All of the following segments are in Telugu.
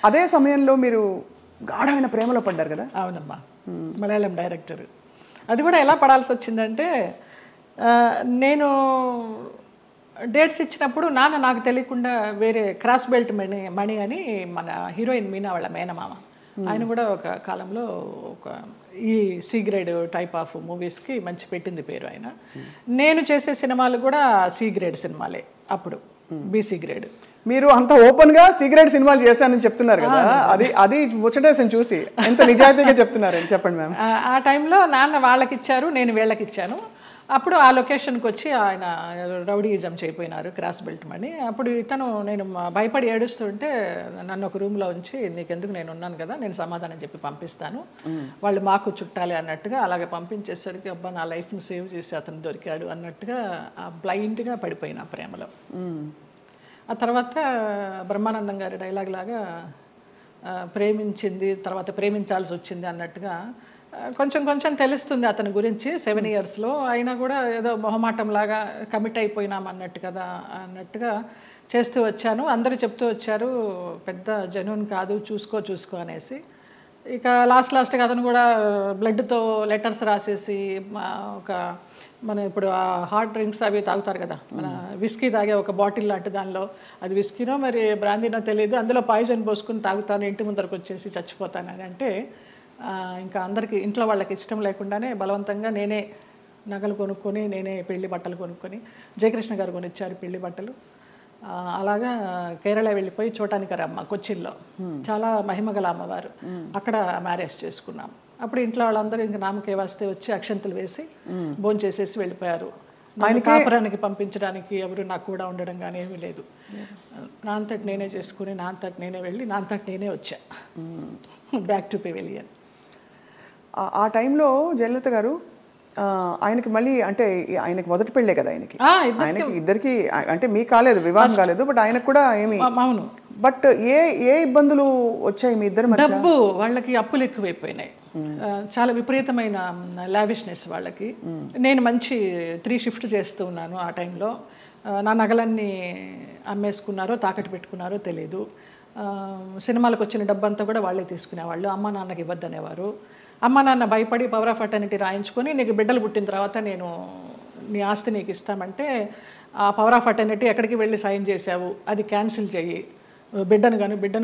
అదే సమయంలో మీరు గాఢమైన ప్రేమలో పడ్డారు కదా? అవునమ్మా, మలయాళం డైరెక్టర్. అది కూడా ఎలా పడాల్సి వచ్చిందంటే, నేను డేట్స్ ఇచ్చినప్పుడు నాన్న నాకు తెలియకుండా వేరే క్రాస్ బెల్ట్ మణి అని మన హీరోయిన్ మీనా వాళ్ళ మేనమామ, ఆయన కూడా ఒక కాలంలో ఒక ఈ సి గ్రేడ్ టైప్ ఆఫ్ మూవీస్కి మంచి పెట్టింది పేరు ఆయన. నేను చేసే సినిమాలు కూడా సి గ్రేడ్ సినిమాలే అప్పుడు, బీసీ గ్రేడ్. మీరు అంత ఓపెన్ గా సిగరెట్ సినిమాలు చేశానని చెప్తున్నారు కదా, అది ముచ్చటేసని చూసి ఎంత నిజాయితీగా చెప్తున్నారని చెప్పండి మ్యామ్. ఆ టైంలో నాన్న వాళ్ళకి ఇచ్చారు, నేను వీళ్ళకి ఇచ్చాను. అప్పుడు ఆ లొకేషన్కి వచ్చి ఆయన రౌడీయిజం చేయపోయినారు, క్రాస్ బెల్ట్ మని. అప్పుడు ఇతను నేను భయపడి ఏడుస్తుంటే నన్ను ఒక రూమ్లో ఉంచి, నీకెందుకు నేను ఉన్నాను కదా, నేను సమాధానం చెప్పి పంపిస్తాను, వాళ్ళు మాకు చుట్టాలి అన్నట్టుగా అలాగే పంపించేసరికి అబ్బా నా లైఫ్ని సేవ్ చేసి అతను దొరికాడు అన్నట్టుగా బ్లైండ్గా పడిపోయినా ప్రేమలో. ఆ తర్వాత బ్రహ్మానందం గారి డైలాగ్ లాగా ప్రేమించింది తర్వాత ప్రేమించాల్సి వచ్చింది అన్నట్టుగా కొంచెం కొంచెం తెలుస్తుంది అతని గురించి 7 ఇయర్స్లో. అయినా కూడా ఏదో మొహమాటంలాగా కమిట్ అయిపోయినాం అన్నట్టు కదా అన్నట్టుగా చేస్తూ వచ్చాను. అందరూ చెప్తూ వచ్చారు పెద్ద జెన్యూన్ కాదు, చూసుకో అనేసి. ఇక లాస్ట్గా అతను కూడా బ్లడ్తో లెటర్స్ రాసేసి ఒక మన ఇప్పుడు ఆ హాట్ డ్రింక్స్ అవి తాగుతారు కదా, మన విస్కీ తాగే ఒక బాటిల్ లాంటి దానిలో, అది విస్కీనో మరి బ్రాందీనో తెలియదు, అందులో పాయిజన్ పోసుకుని తాగుతాను, ఇంటి ముందరకు వచ్చేసి చచ్చిపోతానని అంటే ఇంకా అందరికీ ఇంట్లో వాళ్ళకి ఇష్టం లేకుండానే బలవంతంగా నేనే నగలు కొనుక్కొని నేనే పెళ్లి బట్టలు కొనుక్కొని, జయకృష్ణ గారు కొనిచ్చారు పెళ్లి బట్టలు. అలాగా కేరళ వెళ్ళిపోయి చూడటానికరమ్మ కొచ్చిన్లో, చాలా మహిమగల అమ్మవారు, అక్కడ మ్యారేజ్ చేసుకున్నాం. అప్పుడు ఇంట్లో వాళ్ళందరూ ఇంకా నామకే వస్తే వచ్చి అక్షంతలు వేసి భోంచేసేసి వెళ్ళిపోయారు. కాపురానికి పంపించడానికి ఎవరు నాకు కూడా ఉండడం కానీ ఏమీ లేదు. నా అంతటి నేనే చేసుకుని నా అంతటి నేనే వెళ్ళి నా అంతటి నేనే వచ్చా బ్యాక్ టు పెవిలియన్. ఆ టైంలో జయలలిత గారు ఆయనకి మళ్ళీ అంటే ఆయనకి మొదటి పెళ్ళే కదా, ఆయనకి ఇద్దరికి అంటే మీకు కాలేదు, వివాహం కాలేదు, బట్ ఆయనకు కూడా ఏమి. అవును, బట్ ఏ ఇబ్బందులు వచ్చాయి మీ ఇద్దరు మధ్య? డబ్బు, వాళ్ళకి అప్పులు ఎక్కువైపోయినాయి, చాలా విపరీతమైన లావిష్నెస్ వాళ్ళకి. నేను మంచి 3 షిఫ్ట్ చేస్తూ ఉన్నాను ఆ టైంలో. నా నగలన్నీ అమ్మేసుకున్నారో తాకట్టు పెట్టుకున్నారో తెలీదు. సినిమాలకు వచ్చిన డబ్బంతా కూడా వాళ్ళే తీసుకునేవాళ్ళు, అమ్మ నాన్నకి ఇవ్వద్దనేవారు. అమ్మ నాన్న భయపడి పవర్ ఆఫ్ అటర్నిటీ రాయించుకొని, నీకు బిడ్డలు పుట్టిన తర్వాత నేను నీ ఆస్తి నీకు ఇస్తామంటే, ఆ పవర్ ఆఫ్ అటర్నిటీ ఎక్కడికి వెళ్ళి సైన్ చేశావు, అది క్యాన్సిల్ చెయ్యి, బిడ్డను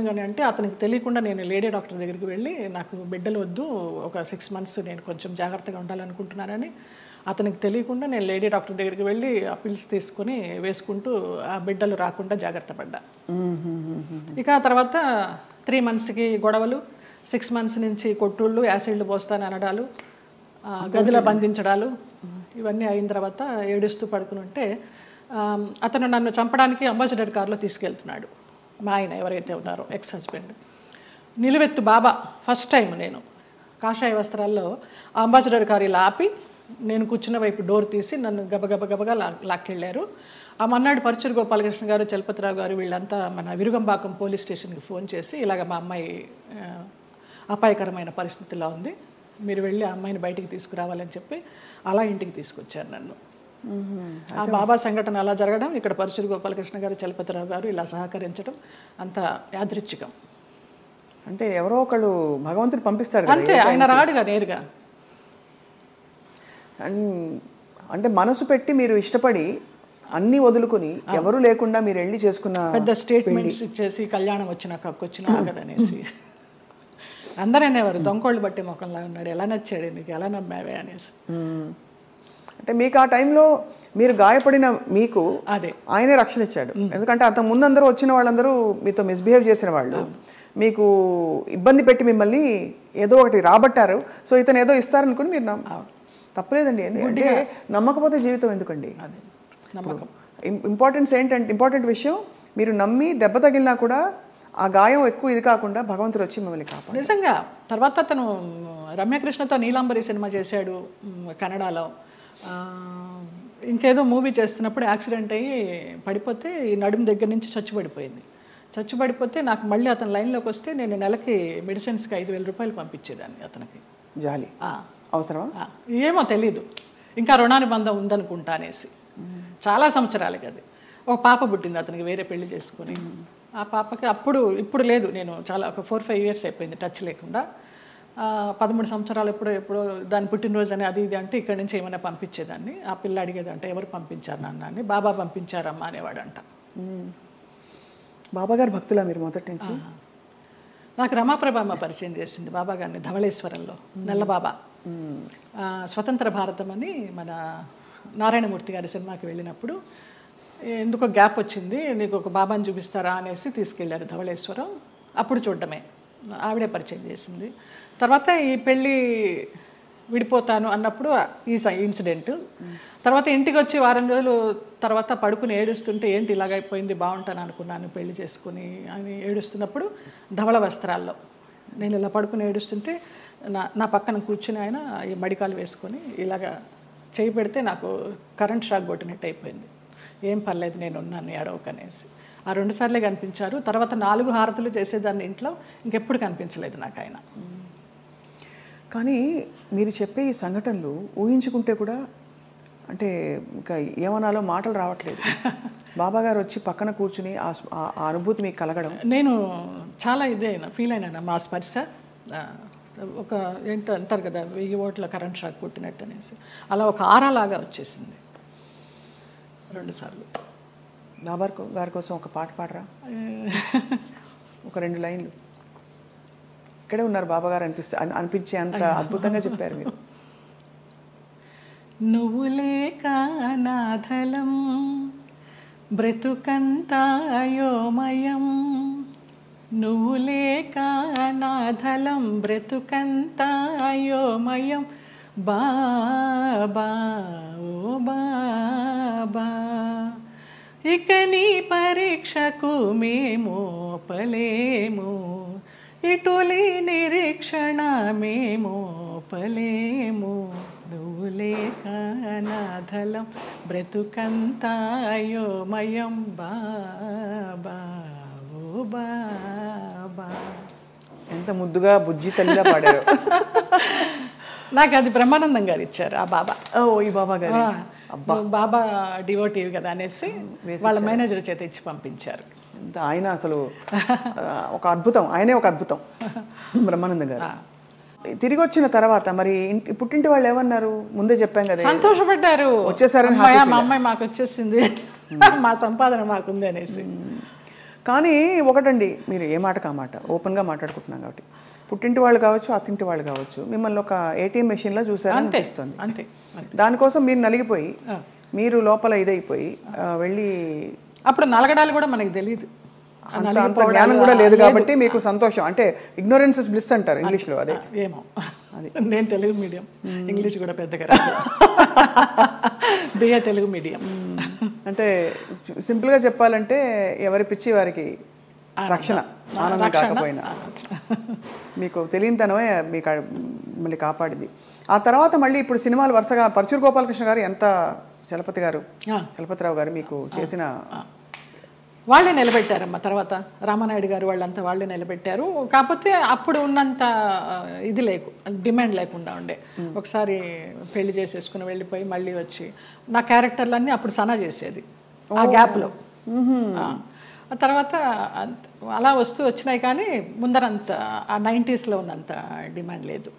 కానీ అంటే అతనికి తెలియకుండా నేను లేడీ డాక్టర్ దగ్గరికి వెళ్ళి నాకు బిడ్డలు వద్దు, ఒక 6 మంత్స్ నేను కొంచెం జాగ్రత్తగా ఉండాలనుకుంటున్నానని అతనికి తెలియకుండా నేను లేడీ డాక్టర్ దగ్గరికి వెళ్ళి ఆ పిల్స్ తీసుకుని వేసుకుంటూ ఆ బిడ్డలు రాకుండా జాగ్రత్త పడ్డా. ఇక తర్వాత 3 మంత్స్కి గొడవలు, 6 మంత్స్ నుంచి కొట్టుళ్ళు, యాసిడ్లు పోస్తాను అనడాలు, గదిలో బంధించడాలు, ఇవన్నీ అయిన తర్వాత ఏడుస్తూ పడుకుని ఉంటే అతను నన్ను చంపడానికి అంబాసిడర్ కారులో తీసుకెళ్తున్నాడు. మా ఆయన ఎవరైతే ఉన్నారో ఎక్స్ హస్బెండ్ నిలువెత్తు బాబా. ఫస్ట్ టైం నేను కాషాయ వస్త్రాల్లో అంబాసిడర్ కారు ఇలా ఆపి నేను కూర్చున్న వైపు డోర్ తీసి నన్ను గబగబగా లాక్కెళ్ళారు. ఆ మన్నాడు పరుచూరు గోపాలకృష్ణ గారు, చలపతిరావు గారు వీళ్ళంతా మన విరుగంబాకం పోలీస్ స్టేషన్కి ఫోన్ చేసి, ఇలాగ మా అమ్మాయి అపాయకరమైన పరిస్థితిలో ఉంది, మీరు వెళ్ళి ఆ అమ్మాయిని బయటికి తీసుకురావాలని చెప్పి అలా ఇంటికి తీసుకొచ్చారు నన్ను. ఆ బాబా సంఘటన అలా జరగడం, ఇక్కడ పరుచూరు గోపాలకృష్ణ గారు, చలపతిరావు గారు ఇలా సహకరించడం అంత యాదృచ్ఛికం. అంటే ఎవరో ఒకళ్ళు భగవంతుడు పంపిస్తాడు అంతే, ఆయన రాడుగా నేరుగా. అంటే మనసు పెట్టి మీరు ఇష్టపడి అన్నీ వదులుకుని ఎవరు లేకుండా మీరు వెళ్ళి చేసుకున్న పెద్ద స్టేట్మెంట్స్ ఇచ్చేసి కళ్యాణం వచ్చినాక వచ్చిన ఆగదనేసి అందరూ అనేవారు, దొంగోళ్ళు బట్టి ముఖంలా ఉన్నాడు, ఎలా నచ్చాడు నీకు, ఎలా నమ్మావే అనేసి. అంటే మీకు ఆ టైంలో మీరు గాయపడిన మీకు అదే ఆయనే రక్షణ ఇచ్చాడు. ఎందుకంటే అంత ముందు అందరూ వచ్చిన వాళ్ళందరూ మీతో మిస్బిహేవ్ చేసిన వాళ్ళు, మీకు ఇబ్బంది పెట్టి మిమ్మల్ని ఏదో ఒకటి రాబట్టారు. సో ఇతను ఏదో ఇస్తారనుకుని మీరు తప్పలేదండి. అంటే నమ్మకపోతే జీవితం ఎందుకండి? ఇంపార్టెంట్ విషయం, మీరు నమ్మి దెబ్బ తగిలినా కూడా ఆ గాయం ఎక్కువ ఇది కాకుండా భగవంతుడు వచ్చి మిమ్మల్ని కాపాడు. నిజంగా తర్వాత అతను రమ్యకృష్ణతో నీలాంబరి సినిమా చేశాడు కన్నడలో. ఇంకేదో మూవీ చేస్తున్నప్పుడు యాక్సిడెంట్ అయ్యి పడిపోతే ఈ నడుము దగ్గర నుంచి చచ్చుపడిపోతే నాకు మళ్ళీ అతను లైన్లోకి వస్తే నేను నెలకి మెడిసిన్స్కి 5,000 రూపాయలు పంపించేదాన్ని అతనికి. జాలి అవసరమా ఏమో తెలీదు, ఇంకా రుణానుబంధం ఉందనుకుంటా అనేసి. చాలా సంవత్సరాలకి అది. ఒక పాప పుట్టింది అతనికి వేరే పెళ్లి చేసుకుని. ఆ పాపకి ఇప్పుడు లేదు, నేను చాలా ఒక 4-5 ఇయర్స్ అయిపోయింది టచ్ లేకుండా. 13 సంవత్సరాలు ఎప్పుడో దాని పుట్టినరోజు అని అది ఇది అంటే ఇక్కడి నుంచి ఏమైనా పంపించేదాన్ని. ఆ పిల్ల అడిగేదంటే ఎవరు పంపించారు నాన్న అని. బాబా పంపించారమ్మా అనేవాడంట. బాబా గారు భక్తులా మీరు మొదటి నుంచి? నాకు రమాప్రభమ్మ పరిచయం చేసింది బాబా గారిని ధవళేశ్వరంలో, నల్లబాబా. స్వతంత్ర భారతం అని మన నారాయణమూర్తి గారి సినిమాకి వెళ్ళినప్పుడు ఎందుకో గ్యాప్ వచ్చింది, నీకు ఒక బాబాని చూపిస్తారా అనేసి తీసుకెళ్ళారు ధవళేశ్వరం. అప్పుడు చూడడమే, ఆవిడే పరిచయం చేసింది. తర్వాత ఈ పెళ్ళి విడిపోతాను అన్నప్పుడు ఈ ఇన్సిడెంట్. తర్వాత ఇంటికి వచ్చి వారం రోజులు తర్వాత పడుకుని ఏడుస్తుంటే ఏంటి ఇలాగైపోయింది, బాగుంటాను అనుకున్నాను పెళ్లి చేసుకుని అని ఏడుస్తున్నప్పుడు ధవళ వస్త్రాల్లో నేను ఇలా పడుకుని ఏడుస్తుంటే నా పక్కన కూర్చుని ఆయన ఈ మడికాలు వేసుకొని ఇలాగా చేయి పెడితే నాకు కరెంట్ షాక్ కొట్టినట్టు అయిపోయింది. ఏం పర్లేదు నేను ఉన్నాను ఏడవకనేసి. ఆ 2 సార్లే కనిపించారు. తర్వాత 4 హారతులు చేసేదాన్ని ఇంట్లో, ఇంకెప్పుడు కనిపించలేదు నాకు ఆయన. కానీ మీరు చెప్పే ఈ సంఘటనలు ఊహించుకుంటే కూడా అంటే ఇంకా ఏమనాలో మాటలు రావట్లేదు. బాబా గారు వచ్చి పక్కన కూర్చుని ఆ అనుభూతి మీకు కలగడం, నేను చాలా ఫీల్ అయినా. మా స్పర్శ ఒక ఏంటో అంటారు కదా 1000 ఓట్ల కరెంట్ షాక్ కొట్టినట్టు అనేసి, అలా ఒక ఆరాలాగా వచ్చేసింది 2 సార్లు. బాబా గారి కోసం ఒక పాట పాడరా? ఒక 2 లైన్లు. ఇక్కడే ఉన్నారు బాబా గారు అనిపించే అంత అద్భుతంగా చెప్పారు మీరు. నువ్వు లేక నాథలం బ్రతుకంతా అయోమయం, నువ్వు లేక నాథలం బ్రతుకంతా అయోమయం, బాబా ఓ బాబా, ఇక నీ పరీక్షకు మేము పలేము, ఇటులి నిరీక్షణ మేము పలేము, నువ్వు లేక నాథలం బ్రతుకంతా అయోమయం, బాబా ఓ బాబా. ఎంత ముద్దుగా బుజ్జి తల్లిగా పాడారు. నాకు అది బ్రహ్మానందం గారు ఇచ్చారు ఆ బాబా. ఈ బాబా గారు బాబా డివోటివ్ కదా అనేసి వాళ్ళ మేనేజర్ చేత ఇచ్చి పంపించారు. ఆయన అసలు ఒక అద్భుతం, ఆయనే ఒక అద్భుతం బ్రహ్మానందం గారు. తిరిగి వచ్చిన తర్వాత మరి పుట్టింటి వాళ్ళు ఏమన్నారు? ముందే చెప్పాం కదా, సంతోషపడ్డారు, వచ్చేసారని. మా అమ్మాయి మాకు వచ్చేసింది, మా సంపాదన మాకుంది అనేసి. కానీ ఒకటండి, మీరు ఏ మాట కామాట ఓపెన్గా మాట్లాడుకుంటున్నాం కాబట్టి, పుట్టింటి వాళ్ళు కావచ్చు అత్తింటి వాళ్ళు కావచ్చు మిమ్మల్ని ఒక ATM మెషిన్లో చూసారని అనిపిస్తుంది. అంతే. దానికోసం మీరు నలిగిపోయి, మీరు లోపల ఇదైపోయి వెళ్ళి, అప్పుడు నలగడాలు కూడా మనకి తెలియదు, అంత జ్ఞానం కూడా లేదు కాబట్టి మీకు సంతోషం. అంటే ఇగ్నోరెన్స్ ఇస్ బ్లిస్ అంటారు ఇంగ్లీష్లో. అదే ఏమో, నేను తెలుగు మీడియం, ఇంగ్లీష్ కూడా పెద్దగా రాదు, BA తెలుగు మీడియం. అంటే సింపుల్గా చెప్పాలంటే ఎవరి పిచ్చి వారికి రక్షణ, ఆనందం కాకపోయినా మీకు తెలియనితనమే మీకు మళ్ళీ కాపాడింది. ఆ తర్వాత మళ్ళీ ఇప్పుడు సినిమాలు వరుసగా పరచూరు గోపాలకృష్ణ గారు, ఎంత చలపతిరావు గారు మీకు చేసిన, వాళ్ళే నిలబెట్టారమ్మా. తర్వాత రామానాయుడు గారు వాళ్ళంతా వాళ్ళే నిలబెట్టారు. కాకపోతే అప్పుడు ఉన్నంత ఇది డిమాండ్ లేకుండా ఉండే. ఒకసారి పెళ్లి చేసేసుకుని వెళ్ళిపోయి మళ్ళీ వచ్చి నా క్యారెక్టర్లన్నీ అప్పుడు సనా చేసేది ఆ గ్యాప్లో. ఆ తర్వాత అలా వస్తూ వచ్చినాయి, కానీ ముందరంత ఆ 90s ఉన్నంత డిమాండ్ లేదు.